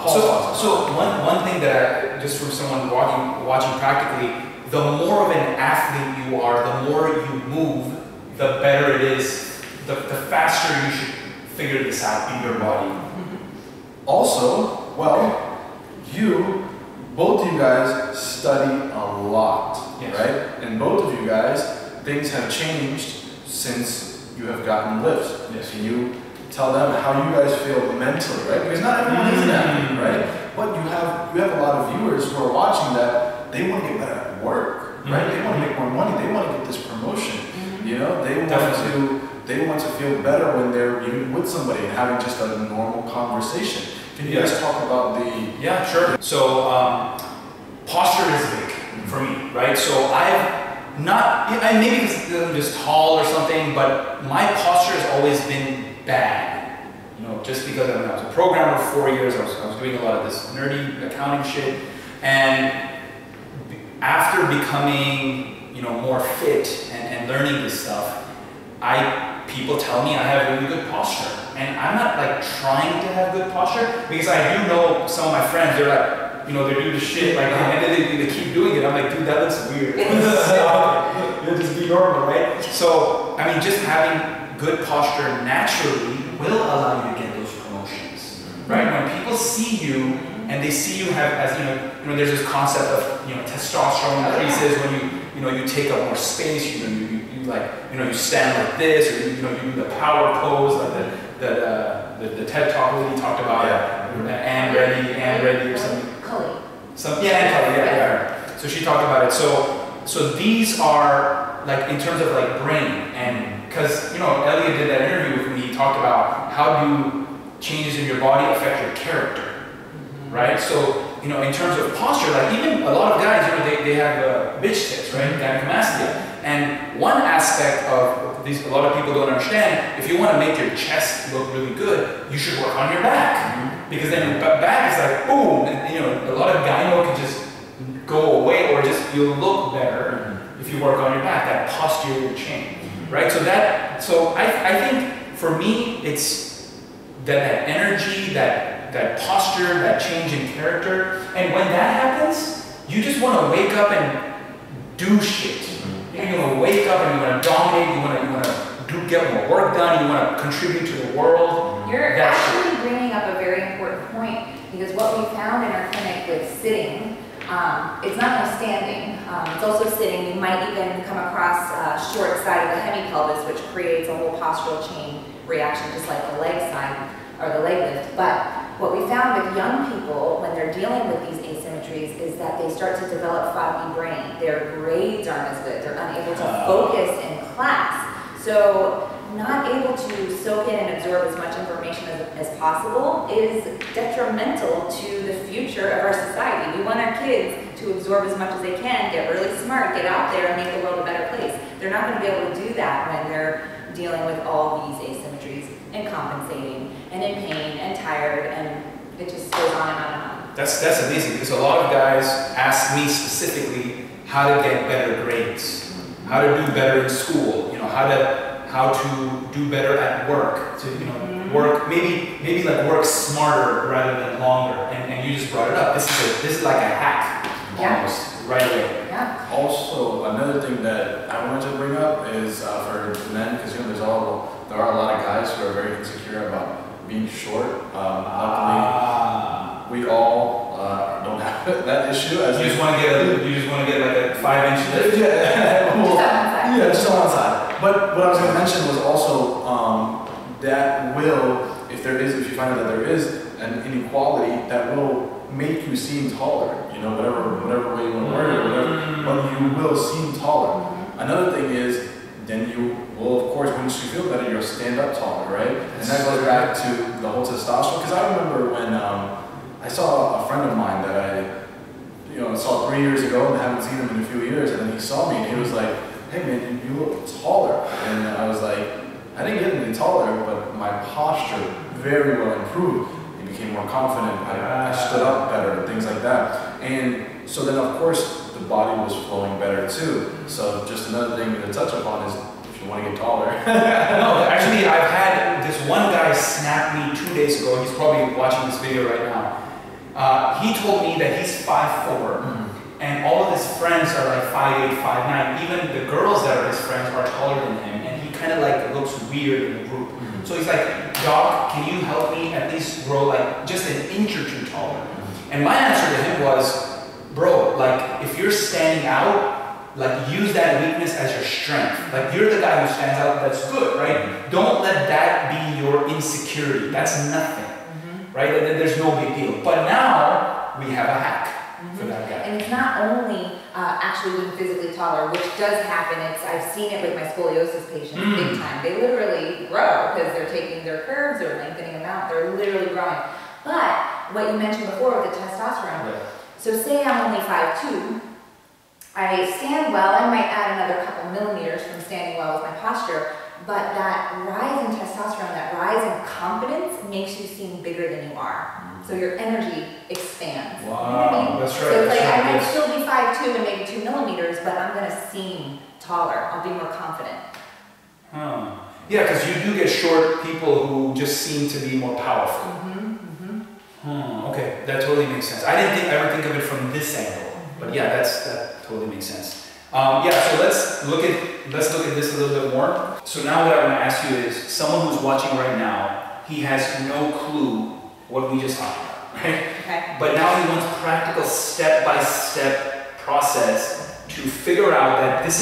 So one thing that just from someone watching practically, the more of an athlete you are, the more you move, the better it is, the faster you should figure this out in your body. Also, well, both of you guys study a lot, yes. right? And both of you guys, things have changed since you have gotten lifts. Yes. Can you tell them how you guys feel mentally, right? Because not everyone is an athlete, right? But you have a lot of viewers who are watching that they want to get better at work, right? They want to make more money. They want to get this promotion. You know, they want to feel better when they're even with somebody and having just a normal conversation. Can you guys talk about the... Yeah, sure. So posture is big for me, right? So I've not, maybe because I'm just tall or something, but my posture has always been bad. You know, just because I was a programmer for 4 years, I was doing a lot of this nerdy accounting shit, and after becoming, you know, more fit and learning this stuff, people tell me I have really good posture. And I'm not like trying to have good posture, because I do know some of my friends, they're like, you know, they do the shit, like, and then they keep doing it. I'm like, dude, that looks weird. You'll just be normal, right? So, I mean, just having good posture naturally will allow you to get those promotions, right? When people see you, and they see you have, as you know, there's this concept of, you know, testosterone increases when you take up more space, you stand like this, or you do the power pose, like the TED Talk lady talked about, and ready or something. Yeah. So she talked about it. So these are like in terms of like brain, and because Elliot did that interview with me, he talked about how do changes in your body affect your character. Right? So, in terms of posture, like even a lot of guys, they have bitch tits, right? Gynecomastia. And one aspect of these, a lot of people don't understand, if you want to make your chest look really good, you should work on your back. Because then your back is like, boom, and a lot of gyno can just go away, or just you'll look better if you work on your back. That posture will change, right? So I think for me, it's that energy, that posture, that change in character, and when that happens, you just want to wake up and do shit. You want to wake up and you want to dominate. You want to get more work done. You want to contribute to the world. You're actually bringing up a very important point, because what we found in our clinic with sitting, it's not only standing, it's also sitting. You might even come across short side of the hemipelvis, which creates a whole postural chain reaction, just like the leg side or the leg lift. But what we found with young people when they're dealing with these asymmetries is that they start to develop foggy brain. Their grades aren't as good. They're unable to focus in class. So not able to soak in and absorb as much information as possible is detrimental to the future of our society. We want our kids to absorb as much as they can, get really smart, get out there and make the world a better place. They're not going to be able to do that when they're dealing with all these asymmetries and compensating and in pain and tired, and it just goes on and on and on. That's amazing, because a lot of guys ask me specifically how to get better grades, how to do better in school, how to do better at work, to work maybe like work smarter rather than longer, and you just brought it up. This is like a hack almost right away. Yeah. Also, another thing that I wanted to bring up is for men, because there are a lot of guys who are very insecure about being short. Luckily, we all don't have that issue. You just want to get like a 5-inch lift. Just on one side. But what I was going to mention was also that will, if you find out that there is an inequality, that will make you seem taller. Whatever way you want to word it, or whatever, but you will seem taller. Another thing is, then you will, of course, once you feel better, you'll stand up taller, right? And that goes back to the whole testosterone. Because I remember when I saw a friend of mine that I saw 3 years ago and haven't seen him in a few years, and then he saw me and he was like, "Hey man, you look taller." And I was like, I didn't get any taller, but my posture very well improved. I became more confident. I stood up better, things like that. And so then, of course, the body was flowing better too. So just another thing to touch upon is, if you want to get taller. No, actually, I've had this one guy snap me 2 days ago. He's probably watching this video right now. He told me that he's 5'4", and all of his friends are like 5'8", 5'9". Even the girls that are his friends are taller than him, and he kind of like looks weird in the group. So he's like, Doc, can you help me at least grow like just an inch or two taller? And my answer to him was, bro, like if you're standing out, like use that weakness as your strength. Like you're the guy who stands out, that's good, right? Don't let that be your insecurity. That's nothing, right? There's no big deal. But now we have a hack for that guy. And it's not only actually being physically taller, which does happen. I've seen it with my scoliosis patients big time. They literally grow because they're taking their curves, they're lengthening them out, they're literally growing. But what you mentioned before with the testosterone, so say I'm only 5'2", I stand well, I might add another couple millimeters from standing well with my posture, but that rise in testosterone, that rise in confidence makes you seem bigger than you are. So your energy expands. Wow, you know what I mean? that's right. So it's like right. I might still be 5'2" and maybe 2 millimeters, but I'm going to seem taller. I'll be more confident. Huh. Yeah, because you do get short people who just seem to be more powerful. Okay, that totally makes sense. I didn't ever think of it from this angle, but yeah, that totally makes sense. Yeah, so let's look at this a little bit more. So now what I want to ask you is, someone who's watching right now, he has no clue what we just talked about, right? Okay. But now he wants practical step-by-step process to figure out that this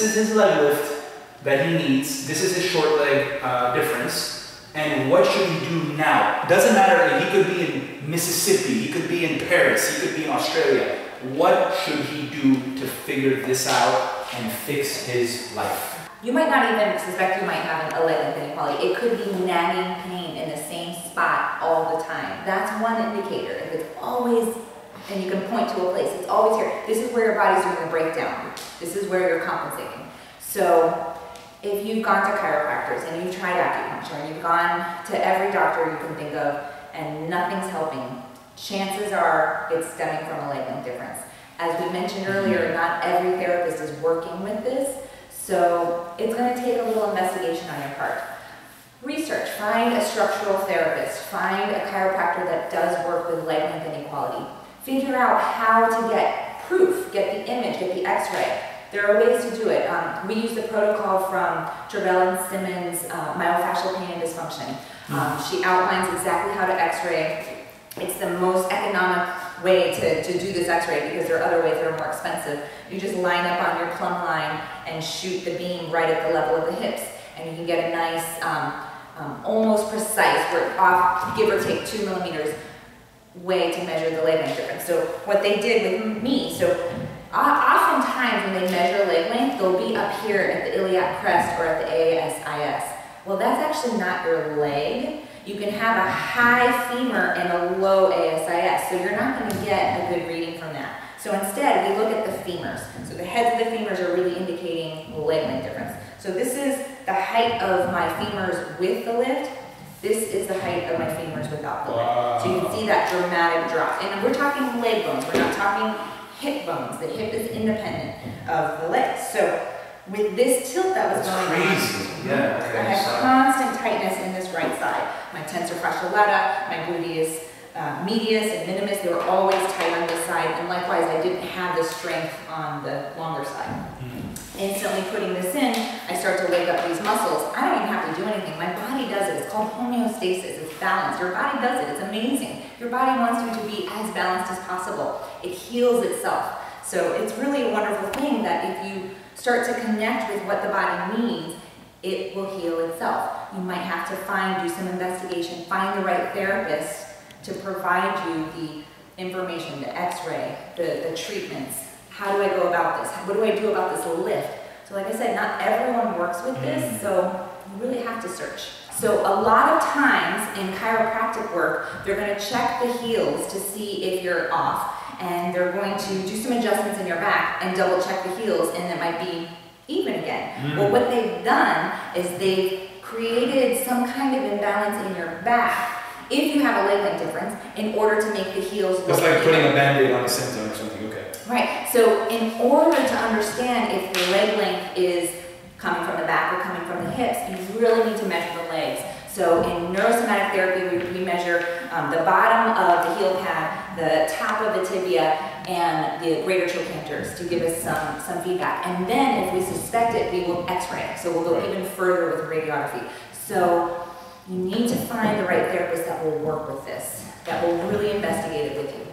is his leg lift that he needs, this is his short leg difference, and what should he do now? Doesn't matter if he could be in Mississippi, he could be in Paris, he could be in Australia. What should he do to figure this out and fix his life? You might not even suspect you might have a leg length inequality. It could be nagging pain in the same spot all the time. That's one indicator. If it's always, and you can point to a place, it's always here. This is where your body's doing a breakdown. This is where you're compensating. So if you've gone to chiropractors and you've tried acupuncture and you've gone to every doctor you can think of and nothing's helping, chances are it's stemming from a leg length difference. As we mentioned earlier, not every therapist is working with this, so it's going to take a little investigation on your part. Research, find a structural therapist, find a chiropractor that does work with leg length inequality. Figure out how to get proof, get the image, get the x-ray. There are ways to do it. We use the protocol from Travell and Simmons' myofascial pain and dysfunction. She outlines exactly how to x-ray. It's the most economic way to do this x-ray because there are other ways that are more expensive. You just line up on your plumb line and shoot the beam right at the level of the hips, and you can get a nice, almost precise, off, give or take 2 millimeters way to measure the leg length difference. So what they did with me, so oftentimes when they measure leg length, they'll be up here at the iliac crest or at the ASIS. Well, that's actually not your leg. You can have a high femur and a low ASIS, so you're not going to get a good reading from that. So instead, we look at the femurs. So the heads of the femurs are really indicating leg length difference. So this is the height of my femurs with the lift. This is the height of my femurs without the lift. So you can see that dramatic drop. And we're talking leg bones. We're not talking hip bones. The hip is independent of the legs. So with this tilt that was going on, I had constant tightness in this right side. My tensor fasciae lata, my gluteus medius and minimus, they were always tight on this side, and likewise I didn't have the strength on the longer side. Instantly putting this in, I start to wake up these muscles. I don't even have to do anything. My body does it. It's called homeostasis. It's balance. Your body does it. It's amazing. Your body wants you to be as balanced as possible. It heals itself. So it's really a wonderful thing that if you start to connect with what the body needs, it will heal itself. You might have to do some investigation, find the right therapist to provide you the information, the x-ray, the treatments. How do I go about this? What do I do about this lift? So like I said, not everyone works with this, so you really have to search. So a lot of times in chiropractic work, they're going to check the heels to see if you're off, and they're going to do some adjustments in your back and double check the heels, and it might be even again. Well, what they've done is they've created some kind of imbalance in your back if you have a leg length difference in order to make the heels look It's like putting a band-aid on a symptom or something, okay. Right, so in order to understand if the leg length is coming from the back or coming from the hips, you really need to measure the legs. So in neurosomatic therapy, we measure the bottom of the heel pad, the top of the tibia, and the greater trochanters to give us some feedback. And then if we suspect it, we will x-ray. So we'll go even further with radiography. So you need to find the right therapist that will work with this, that will really investigate it with you.